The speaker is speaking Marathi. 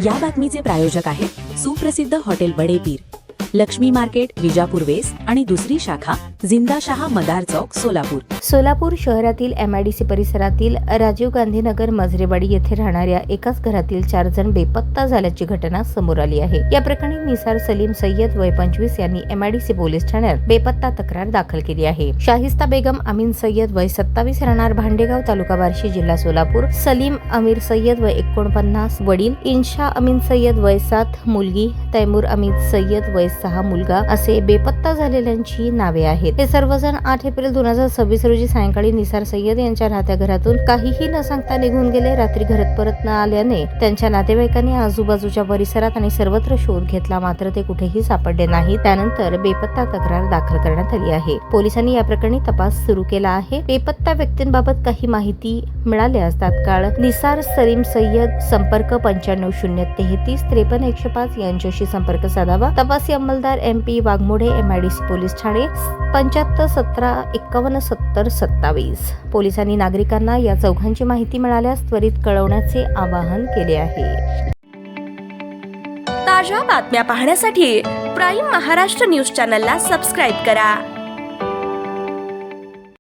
या बातमीचे प्रायोजक आहेत सुप्रसिद्ध hotel Badepeer, Lakshmi market, Vijapur west आणि दुसरी शाखा जिंदाशहा मदार चौक, सोलापूर. सोलापूर शहरातील MIDC परिसरातील राजीव गांधी नगर मजरेवाडी येथे राहणाऱ्या एकाच घरातील 4 जण बेपत्ता झाल्याची घटना समोर आली आहे. या प्रकरणी निसार सलीम सय्यद वय 25 यांनी MIDC पोलीस ठाण्यात बेपत्ता तक्रार दाखल केली आहे. शाहिस्ता बेगम अमीन सय्यद वय 27 राहणार भांडेगाव, तालुका बार्शी, जिल्हा सोलापूर. सलीम अमीर सय्यद वय 49 वडील. इन्शा अमीन सय्यद वय 7 मुलगी. तैमूर अमीन सय्यद वय 6 मुलगा असे बेपत्ता झालेल्यांची नावे आहेत. हे सर्वजण 8 एप्रिल 2026 रोजी सायंकाळी निसार सय्यद यांच्या राहत्या घरातून काहीही न सांगता निघून गेले. रात्री घरात परत न आल्याने त्यांच्या नातेवाईकांनी आजूबाजूच्या परिसरात आणि सर्वत्र शोध घेतला, मात्र ते कुठेही सापडले नाही. त्यानंतर बेपत्ता तक्रार दाखल करण्यात आली आहे. पोलिसांनी या प्रकरणी तपास सुरू केला आहे. बेपत्ता व्यक्तींबाबत काही माहिती मिळाल्यास तात्काळ निसार सलीम सय्यद संपर्क 9503 105 यांच्याशी संपर्क साधावा. तपासी अंमलदार MP Waghmode, MIDC police Thane 75 17 51 70 27. पोलिसांनी नागरिकांना या चौघांची माहिती मिळाल्यास त्वरित कळवण्याचे आवाहन केले आहे. ताज्या बातम्या पाहण्यासाठी प्राईम महाराष्ट्र न्यूज चॅनलला सबस्क्राईब करा.